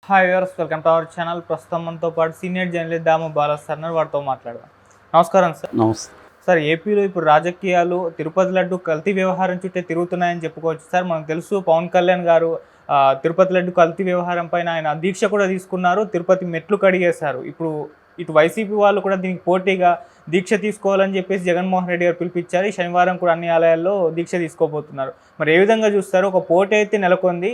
Hi viewers, welcome to our channel. ప్రస్తుతం మనతో పాటు సీనియర్ జర్నలిస్ట్ దాము బాలా సార్ ఉన్నారు. వారితో మాట్లాడదాం. నమస్కారం సార్. నమస్తే. సార్, ఏపీలో ఇప్పుడు రాజకీయాలు తిరుపతి లడ్డు కల్తీ వ్యవహారం చుట్టే తిరుగుతున్నాయని చెప్పుకోవచ్చు సార్. మనకు తెలుసు, పవన్ కళ్యాణ్ గారు తిరుపతి లడ్డు కల్తీ వ్యవహారం పైన ఆయన దీక్ష కూడా తీసుకున్నారు. తిరుపతి మెట్లు కడిగేశారు. ఇప్పుడు ఇటు వైసీపీ వాళ్ళు కూడా దీనికి పోటీగా దీక్ష తీసుకోవాలని చెప్పేసి జగన్మోహన్ రెడ్డి గారు పిలిపించారు. ఈ శనివారం కూడా అన్ని ఆలయాల్లో దీక్ష తీసుకోబోతున్నారు. మరి ఏ విధంగా చూస్తారు? ఒక పోటీ అయితే నెలకొంది.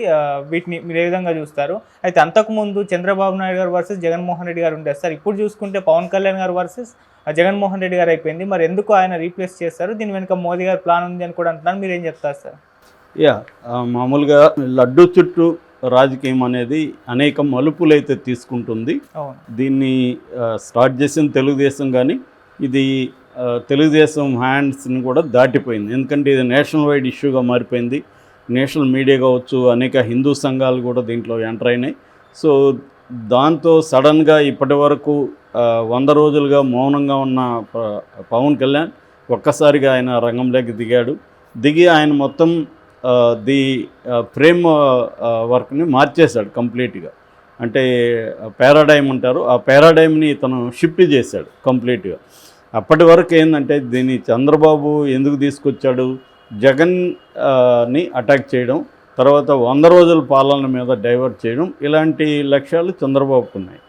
వీటిని మీరు ఏ విధంగా చూస్తారు? అయితే అంతకుముందు చంద్రబాబు నాయుడు గారు వర్సెస్ జగన్మోహన్ రెడ్డి గారు ఉండేది సార్. ఇప్పుడు చూసుకుంటే పవన్ కళ్యాణ్ గారు వర్సెస్ జగన్మోహన్ రెడ్డి గారు అయిపోయింది. మరి ఎందుకు ఆయన రీప్లేస్ చేస్తారు? దీని వెనుక మోదీ గారు ప్లాన్ ఉంది అని కూడా అంటున్నారు. మీరు ఏం చెప్తారు సార్? మామూలుగా లడ్డు చుట్టూ రాజకీయం అనేది అనేక మలుపులైతే తీసుకుంటుంది. దీన్ని స్టార్ట్ చేసిన తెలుగుదేశం, కానీ ఇది తెలుగుదేశం హ్యాండ్స్ని కూడా దాటిపోయింది. ఎందుకంటే ఇది నేషనల్ వైడ్ ఇష్యూగా మారిపోయింది. నేషనల్ మీడియా కావచ్చు, అనేక హిందూ సంఘాలు కూడా దీంట్లో ఎంటర్ అయినాయి. సో దాంతో సడన్గా ఇప్పటి వరకు 100 రోజులుగా మౌనంగా ఉన్న పవన్ కళ్యాణ్ ఒక్కసారిగా ఆయన రంగంలోకి దిగి ఆయన మొత్తం ది ఫ్రేమ్ వర్క్ని మార్చేశాడు కంప్లీట్గా. అంటే పారాడైమ్ అంటారు, ఆ పారాడైమ్ని ఇతను షిఫ్ట్ చేశాడు కంప్లీట్గా. అప్పటి వరకు ఏంటంటే దీన్ని చంద్రబాబు ఎందుకు తీసుకొచ్చాడు? జగన్ని అటాక్ చేయడం, తర్వాత 100 రోజుల పాలన మీద డైవర్ట్ చేయడం, ఇలాంటి లక్ష్యాలు చంద్రబాబుకు ఉన్నాయి.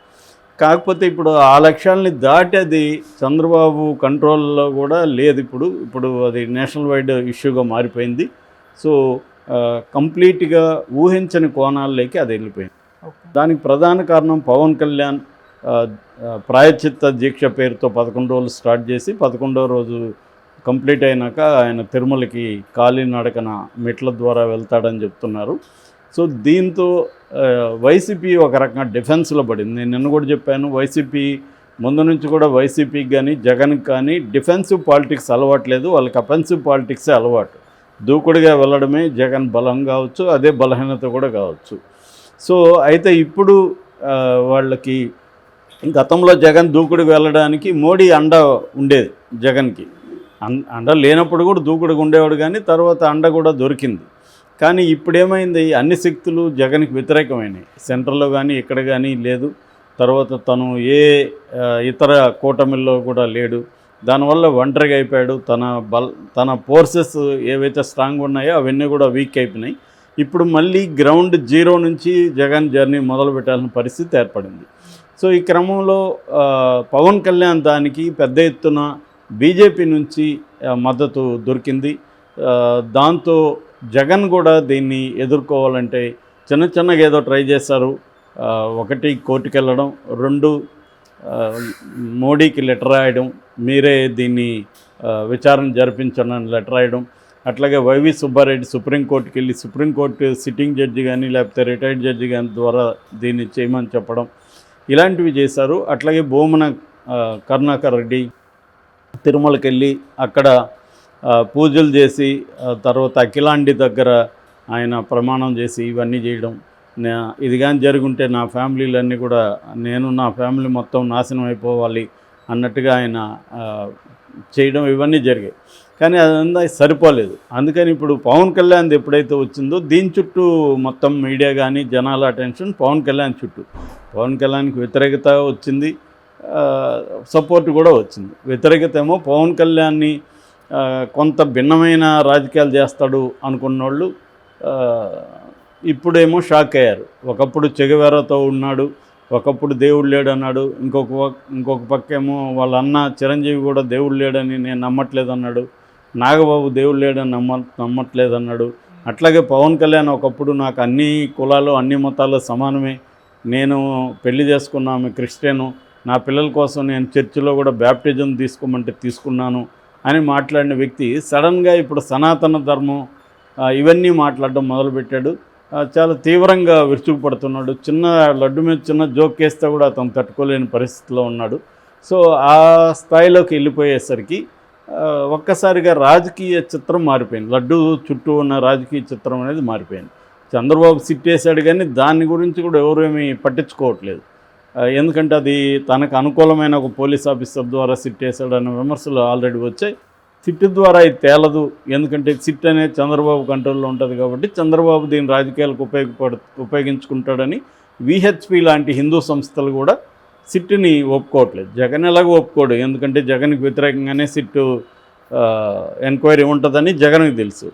కాకపోతే ఇప్పుడు ఆ లక్ష్యాలని దాటి అది చంద్రబాబు కంట్రోల్లో కూడా లేదు. ఇప్పుడు అది నేషనల్ వైడ్ ఇష్యూగా మారిపోయింది. సో కంప్లీట్గా ఊహించని కోణాల్లోకి అది వెళ్ళిపోయింది. దానికి ప్రధాన కారణం పవన్ కళ్యాణ్ ప్రాయశ్చిత్త దీక్ష పేరుతో 11 రోజులు స్టార్ట్ చేసి 11వ రోజు కంప్లీట్ అయినాక ఆయన తిరుమలకి కాలినడకన మెట్ల ద్వారా వెళ్తాడని చెప్తున్నారు. సో దీంతో వైసీపీ ఒక రకంగా డిఫెన్స్లో పడింది. నేను నిన్న కూడా చెప్పాను, వైసీపీ ముందు నుంచి కూడా వైసీపీకి కానీ జగన్కి కానీ డిఫెన్సివ్ పాలిటిక్స్ అలవాట్లేదు, వాళ్ళకి అఫెన్సివ్ పాలిటిక్సే అలవాటు. దూకుడుగా వెళ్ళడమే జగన్ బలం కావచ్చు, అదే బలహీనత కూడా కావచ్చు. సో అయితే ఇప్పుడు వాళ్ళకి గతంలో జగన్ దూకుడుగా వెళ్ళడానికి మోడీ అండ ఉండేది. జగన్కి అండ లేనప్పుడు కూడా దూకుడుగా ఉండేవాడు, కానీ తర్వాత అండ కూడా దొరికింది. కానీ ఇప్పుడు ఏమైంది? అన్ని శక్తులు జగన్కి వ్యతిరేకమైనవి. సెంట్రల్లో కానీ ఇక్కడ కానీ లేదు. తర్వాత తను ఏ ఇతర కూటమిల్లో కూడా లేడు. దానివల్ల ఒంటరిగా అయిపోయాడు. తన ఫోర్సెస్ ఏవైతే స్ట్రాంగ్ ఉన్నాయో అవన్నీ కూడా వీక్ అయిపోయినాయి. ఇప్పుడు మళ్ళీ గ్రౌండ్ జీరో నుంచి జగన్ జర్నీ మొదలు పెట్టాల్సిన పరిస్థితి ఏర్పడింది. సో ఈ క్రమంలో పవన్ కళ్యాణ్ దానికి పెద్ద ఎత్తున బీజేపీ నుంచి మద్దతు దొరికింది. దాంతో జగన్ కూడా దీన్ని ఎదుర్కోవాలంటే చిన్నగా ఏదో ట్రై చేశారు. 1 కోర్టుకు వెళ్ళడం, 2 మోడీకి లెటర్ రాయడం, మీరే దీన్ని విచారణ జరిపించండి అని లెటర్ రాయడం. అట్లాగే వైవి సుబ్బారెడ్డి సుప్రీంకోర్టుకి వెళ్ళి సుప్రీంకోర్టు సిట్టింగ్ జడ్జి కానీ లేకపోతే రిటైర్డ్ జడ్జి కానీ ద్వారా దీన్ని చేయమని చెప్పడం, ఇలాంటివి చేశారు. అట్లాగే భూమన కరుణాకర్ రెడ్డి తిరుమలకి వెళ్ళి అక్కడ పూజలు చేసి తర్వాత అఖిలాండి దగ్గర ఆయన ప్రమాణం చేసి ఇవన్నీ చేయడం. ఇది కానీ జరుగుంటే నా ఫ్యామిలీలన్నీ కూడా, నేను నా ఫ్యామిలీ మొత్తం నాశనం అయిపోవాలి అన్నట్టుగా ఆయన చేయడం, ఇవన్నీ జరిగాయి. కానీ అదంతా సరిపోలేదు. అందుకని ఇప్పుడు పవన్ కళ్యాణ్ ఎప్పుడైతే వచ్చిందో దీని చుట్టూ మొత్తం మీడియా కానీ జనాల అటెన్షన్ పవన్ కళ్యాణ్ చుట్టూ. పవన్ కళ్యాణ్కి వ్యతిరేకత వచ్చింది, సపోర్ట్ కూడా వచ్చింది. వ్యతిరేకత ఏమో పవన్ కళ్యాణ్ని కొంత భిన్నమైన రాజకీయాలు చేస్తాడు అనుకున్న వాళ్ళు ఇప్పుడేమో షాక్ అయ్యారు. ఒకప్పుడు చెగవేరాతో ఉన్నాడు, ఒకప్పుడు దేవుడు లేడన్నాడు. ఇంకొక పక్కేమో వాళ్ళ అన్న చిరంజీవి కూడా దేవుడు లేడని నేను నమ్మట్లేదన్నాడు. నాగబాబు దేవుడు లేడని నమ్మట్లేదన్నాడు. అట్లాగే పవన్ కళ్యాణ్ ఒకప్పుడు నాకు అన్ని కులాలు అన్ని మతాలు సమానమే, నేను పెళ్లి చేసుకున్న ఆమె క్రిస్టియను, నా పిల్లల కోసం నేను చర్చిలో కూడా బ్యాప్టిజం తీసుకోమంటే తీసుకున్నాను అని మాట్లాడిన వ్యక్తి సడన్గా ఇప్పుడు సనాతన ధర్మం ఇవన్నీ మాట్లాడడం మొదలుపెట్టాడు. చాలా తీవ్రంగా విరుచుకుపడుతున్నాడు. చిన్న లడ్డు మీద చిన్న జోక్ వేస్తే కూడా అతను తట్టుకోలేని పరిస్థితిలో ఉన్నాడు. సో ఆ స్థాయిలోకి వెళ్ళిపోయేసరికి ఒక్కసారిగా రాజకీయ చిత్రం మారిపోయింది. లడ్డు చుట్టూ ఉన్న రాజకీయ చిత్రం అనేది మారిపోయింది. చంద్రబాబు సిట్టేశాడు, కానీ దాని గురించి కూడా ఎవరేమీ పట్టించుకోవట్లేదు. ఎందుకంటే అది తనకు అనుకూలమైన ఒక పోలీస్ ఆఫీసర్ ద్వారా సిట్టేశాడనే విమర్శలు ఆల్రెడీ వచ్చాయి. సిట్ ద్వారా ఇది తేలదు, ఎందుకంటే సిట్ అనేది చంద్రబాబు కంట్రోల్లో ఉంటుంది కాబట్టి చంద్రబాబు దీని రాజకీయాలకు ఉపయోగించుకుంటాడని విహెచ్పి లాంటి హిందూ సంస్థలు కూడా సిట్ని ఒప్పుకోవట్లేదు. జగన్ ఎలాగో ఒప్పుకోడు, ఎందుకంటే జగన్కి వ్యతిరేకంగానే సిట్టు ఎంక్వైరీ ఉంటుందని జగన్కి తెలుసు.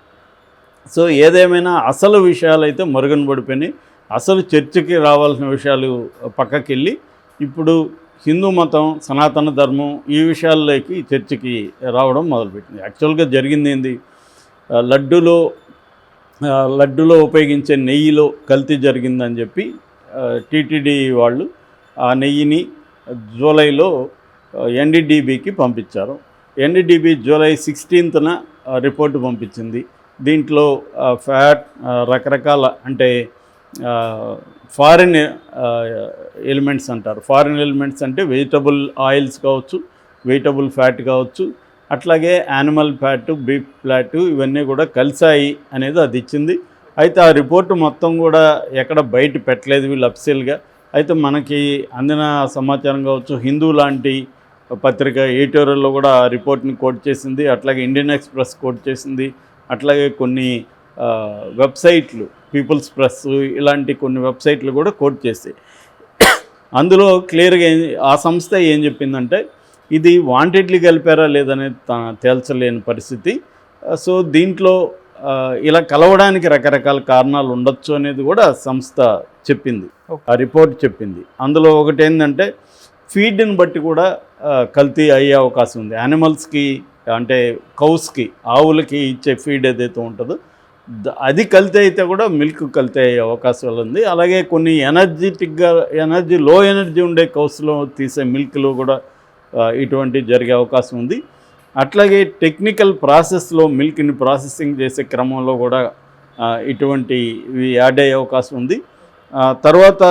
సో ఏదేమైనా అసలు విషయాలు అయితే మరుగున పడిపోయినాయి. అసలు చర్చకి రావాల్సిన విషయాలు పక్కకి వెళ్ళి ఇప్పుడు హిందూ మతం, సనాతన ధర్మం ఈ విషయాల్లోకి చర్చకి రావడం మొదలుపెట్టింది. యాక్చువల్గా జరిగింది ఏంది, లడ్డులో ఉపయోగించే నెయ్యిలో కల్తీ జరిగిందని చెప్పి టీటీడీ వాళ్ళు ఆ నెయ్యిని జూలైలో ఎన్డీడీబీకి పంపించారు. ఎన్డీడీబీ జూలై 16న రిపోర్టు పంపించింది. దీంట్లో ఫ్యాట్, రకరకాల అంటే ఫారిన్ ఎలిమెంట్స్ అంటారు. ఫారిన్ ఎలిమెంట్స్ అంటే వెజిటబుల్ ఆయిల్స్ కావచ్చు, వెజిటబుల్ ఫ్యాట్ కావచ్చు, అట్లాగే యానిమల్ ఫ్యాట్, బీఫ్ ఫ్యాట్ ఇవన్నీ కూడా కలిసాయి అనేది అది ఇచ్చింది. అయితే ఆ రిపోర్టు మొత్తం కూడా ఎక్కడ బయట పెట్టలేదు వీళ్ళు అఫీషియల్గా. అయితే మనకి అందిన సమాచారం కావచ్చు, హిందూ లాంటి పత్రిక ఎడిటోరియల్లో కూడా ఆ రిపోర్ట్ని కోట్ చేసింది, అట్లాగే ఇండియన్ ఎక్స్ప్రెస్ కోట్ చేసింది, అట్లాగే కొన్ని వెబ్సైట్లు, పీపుల్స్ ప్రెస్ ఇలాంటి కొన్ని వెబ్సైట్లు కూడా కోట్ చేసాయి. అందులో క్లియర్గా ఆ సంస్థ ఏం చెప్పిందంటే ఇది వాంటెడ్లీ కలిపారా లేదనేది తేల్చలేని పరిస్థితి. సో దీంట్లో ఇలా కలవడానికి రకరకాల కారణాలు ఉండొచ్చు అనేది కూడా సంస్థ చెప్పింది, ఆ రిపోర్ట్ చెప్పింది. అందులో ఒకటి ఏంటంటే ఫీడ్ని బట్టి కూడా కల్తీ అయ్యే అవకాశం ఉంది. యానిమల్స్కి అంటే కౌస్కి, ఆవులకి ఇచ్చే ఫీడ్ ఏదైతే ఉంటుందో అది కల్తీ అయితే కూడా మిల్క్ కల్తీ అయ్యే అవకాశాలు ఉంది. అలాగే కొన్ని లో ఎనర్జీ ఉండే కౌస్లో తీసే మిల్క్లో కూడా ఇటువంటి జరిగే అవకాశం ఉంది. అట్లాగే టెక్నికల్ ప్రాసెస్లో మిల్క్ని ప్రాసెసింగ్ చేసే క్రమంలో కూడా ఇటువంటివి యాడ్ అయ్యే అవకాశం ఉంది. తర్వాత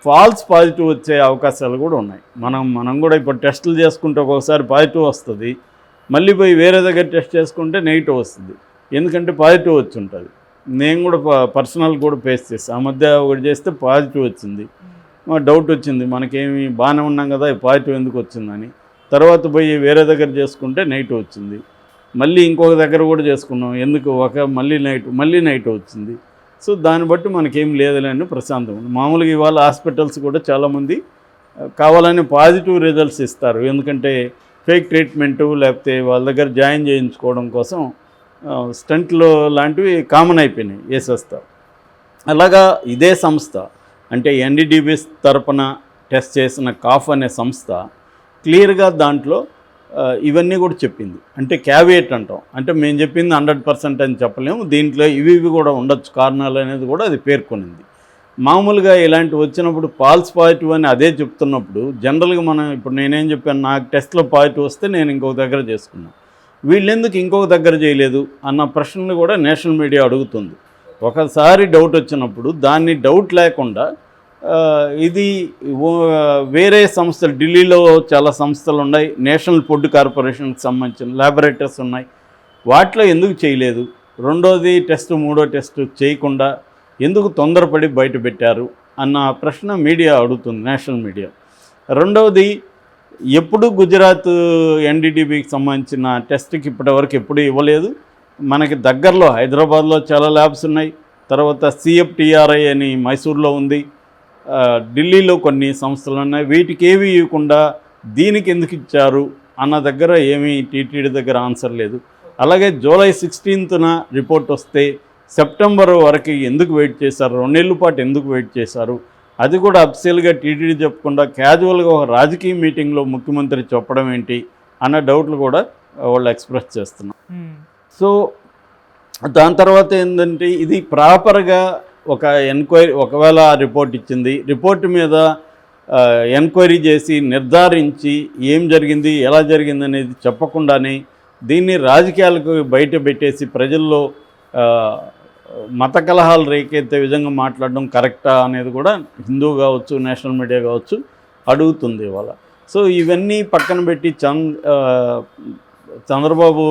ఫాల్స్ పాజిటివ్ వచ్చే అవకాశాలు కూడా ఉన్నాయి. మనం కూడా ఇప్పుడు టెస్టులు చేసుకుంటే ఒక్కొక్కసారి పాజిటివ్ వస్తుంది, మళ్ళీ పోయి వేరే దగ్గర టెస్ట్ చేసుకుంటే నెగిటివ్ వస్తుంది, ఎందుకంటే పాజిటివ్ వచ్చి ఉంటుంది. నేను కూడా పర్సనల్ కూడా ఫేస్ చేస్తాను. ఆ మధ్య ఒకటి చేస్తే పాజిటివ్ వచ్చింది, డౌట్ వచ్చింది, మనకేమి బాగానే ఉన్నాం కదా పాజిటివ్ ఎందుకు వచ్చిందని. తర్వాత పోయి వేరే దగ్గర చేసుకుంటే నెగిటివ్ వచ్చింది, మళ్ళీ ఇంకొక దగ్గర కూడా చేసుకున్నాం, ఎందుకు మళ్ళీ నెగిటివ్ వచ్చింది. సో దాన్ని బట్టి మనకేం లేదులేని ప్రశాంతం ఉంది. మామూలుగా ఇవాళ హాస్పిటల్స్ కూడా చాలామంది కావాలని పాజిటివ్ రిజల్ట్స్ ఇస్తారు, ఎందుకంటే ఫేక్ ట్రీట్మెంటు లేకపోతే వాళ్ళ దగ్గర జాయిన్ చేయించుకోవడం కోసం స్టంట్లు లాంటివి కామన్ అయిపోయినాయి, వేసేస్తారు. అలాగా ఇదే సంస్థ అంటే ఎన్డీడీబీ తరపున టెస్ట్ చేసిన కాఫ్ అనే సంస్థ క్లియర్గా దాంట్లో ఇవన్నీ కూడా చెప్పింది. అంటే క్యావియేట్ అంటాం, అంటే మేము చెప్పింది 100% అని చెప్పలేము, దీంట్లో ఇవి కూడా ఉండొచ్చు కారణాలు అనేది కూడా అది పేర్కొనింది. మామూలుగా ఇలాంటివి వచ్చినప్పుడు ఫాల్స్ పాజిటివ్ అని అదే చెప్తున్నప్పుడు జనరల్గా మనం ఇప్పుడు నేనేం చెప్పాను, నాకు టెస్ట్లో పాజిటివ్ వస్తే నేను ఇంకొక దగ్గర చేసుకున్నాను, వీళ్ళెందుకు ఇంకొక దగ్గర చేయలేదు అన్న ప్రశ్నలు కూడా నేషనల్ మీడియా అడుగుతుంది. ఒకసారి డౌట్ వచ్చినప్పుడు దాన్ని డౌట్ లేకుండా ఇది వేరే సంస్థలు, ఢిల్లీలో చాలా సంస్థలు ఉన్నాయి, నేషనల్ ఫుడ్ కార్పొరేషన్కి సంబంధించిన ల్యాబొరేటరీస్ ఉన్నాయి, వాటిలో ఎందుకు చేయలేదు, రెండోది టెస్ట్ మూడో టెస్ట్ చేయకుండా ఎందుకు తొందరపడి బయట పెట్టారు అన్న ప్రశ్న మీడియా అడుగుతుంది, నేషనల్ మీడియా. రెండవది ఎప్పుడు గుజరాత్ ఎన్డీడీబీకి సంబంధించిన టెస్ట్కి ఇప్పటివరకు ఎప్పుడు ఇవ్వలేదు. మనకి దగ్గరలో హైదరాబాద్లో చాలా ల్యాబ్స్ ఉన్నాయి, తర్వాత సిఎఫ్టిఆర్ఐ అని మైసూర్లో ఉంది, ఢిల్లీలో కొన్ని సంస్థలు ఉన్నాయి, వీటికి ఏవి ఇవ్వకుండా దీనికి ఎందుకు ఇచ్చారు అన్న దగ్గర ఏమీ టీటీడీ దగ్గర ఆన్సర్ లేదు. అలాగే జూలై 16న రిపోర్ట్ వస్తే సెప్టెంబర్ వరకు ఎందుకు వెయిట్ చేశారు, 2 నెలల పాటు ఎందుకు వెయిట్ చేశారు, అది కూడా అఫీషియల్గా టీటీడీ చెప్పకుండా క్యాజువల్గా ఒక రాజకీయ మీటింగ్లో ముఖ్యమంత్రి చెప్పడం ఏంటి అన్న డౌట్లు కూడా వాళ్ళు ఎక్స్ప్రెస్ చేస్తున్నారు. సో దాని తర్వాత ఏంటంటే ఇది ప్రాపర్గా ఒక ఎంక్వైరీ, ఒకవేళ రిపోర్ట్ ఇచ్చింది, రిపోర్ట్ మీద ఎంక్వైరీ చేసి నిర్ధారించి ఏం జరిగింది ఎలా జరిగింది అనేది చెప్పకుండానే దీన్ని రాజకీయాలకు బయట పెట్టేసి ప్రజల్లో మత కలహాలు రేకెత్తే విధంగా మాట్లాడడం కరెక్టా అనేది కూడా హిందూ కావచ్చు, నేషనల్ మీడియా కావచ్చు అడుగుతుంది ఇవాళ. సో ఇవన్నీ పక్కన పెట్టి చంద్రబాబు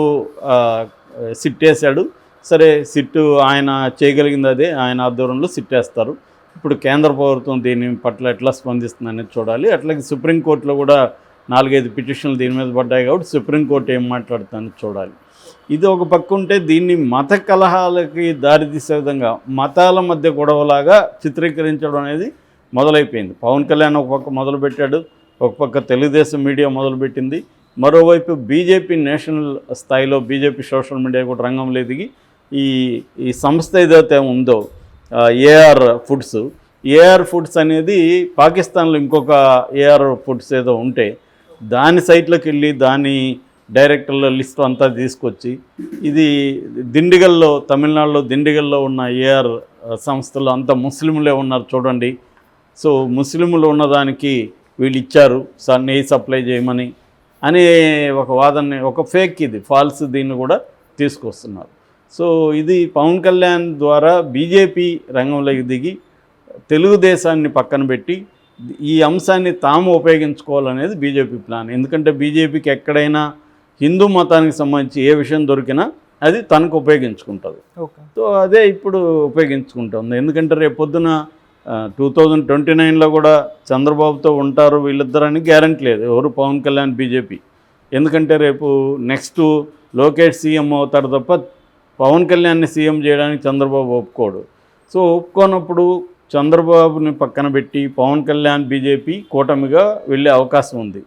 సిట్టేశాడు. సరే, సిట్టు ఆయన చేయగలిగింది అదే, ఆయన ఆధ్వర్యంలో సిట్టేస్తారు. ఇప్పుడు కేంద్ర ప్రభుత్వం దీని పట్ల ఎట్లా స్పందిస్తుందనేది చూడాలి. అట్లాగే సుప్రీంకోర్టులో కూడా 4-5 పిటిషన్లు దీని మీద పడ్డాయి కాబట్టి సుప్రీంకోర్టు ఏం మాట్లాడుతుందని చూడాలి. ఇది ఒక పక్క ఉంటే దీన్ని మత కలహాలకి దారితీసే విధంగా మతాల మధ్య గొడవలాగా చిత్రీకరించడం అనేది మొదలైపోయింది. పవన్ కళ్యాణ్ ఒక పక్క మొదలుపెట్టాడు, ఒక పక్క తెలుగుదేశం మీడియా మొదలుపెట్టింది, మరోవైపు బీజేపీ నేషనల్ స్థాయిలో బీజేపీ సోషల్ మీడియా కూడా రంగంలో ఎదిగి ఈ సంస్థ ఏదైతే ఉందో ఏఆర్ ఫుడ్స్ అనేది పాకిస్తాన్లో ఇంకొక ఏఆర్ ఫుడ్స్ ఏదో ఉంటే దాని సైట్లోకి వెళ్ళి దాని డైరెక్టర్ల లిస్టు అంతా తీసుకొచ్చి ఇది దిండిగల్లో, తమిళనాడులో దిండిగల్లో ఉన్న ఏఆర్ సంస్థలో అంతా ముస్లింలే ఉన్నారు చూడండి, సో ముస్లింలు ఉన్నదానికి వీళ్ళు ఇచ్చారు నెయ్యి సప్లై చేయమని అనే ఒక వాదనని, ఒక ఫేక్, ఇది ఫాల్స్, దీన్ని కూడా తీసుకొస్తున్నారు. సో ఇది పవన్ కళ్యాణ్ ద్వారా బీజేపీ రంగంలోకి దిగి తెలుగుదేశాన్ని పక్కన పెట్టి ఈ అంశాన్ని తాము ఉపయోగించుకోవాలనేది బీజేపీ ప్లాన్. ఎందుకంటే బీజేపీకి ఎక్కడైనా హిందూ మతానికి సంబంధించి ఏ విషయం దొరికినా అది తనకు ఉపయోగించుకుంటుంది. సో అదే ఇప్పుడు ఉపయోగించుకుంటుంది. ఎందుకంటే రేపు పొద్దున 2029లో కూడా చంద్రబాబుతో ఉంటారు వీళ్ళిద్దరని గ్యారంటీ లేదు ఎవరు, పవన్ కళ్యాణ్ బీజేపీ. ఎందుకంటే రేపు నెక్స్ట్ లోకేష్ సీఎం అవుతాడు తప్ప పవన్ కళ్యాణ్ని సీఎం చేయడానికి చంద్రబాబు ఒప్పుకోడు. సో ఒప్పుకోనప్పుడు చంద్రబాబుని పక్కన పెట్టి పవన్ కళ్యాణ్ బీజేపీ కూటమిగా వెళ్ళే అవకాశం ఉంది.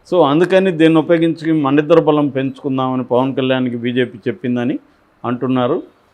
సో అందుకని దీన్ని ఉపయోగించి మనిద్దరు బలం పెంచుకుందామని పవన్ కళ్యాణ్కి బీజేపీ చెప్పిందని అంటున్నారు.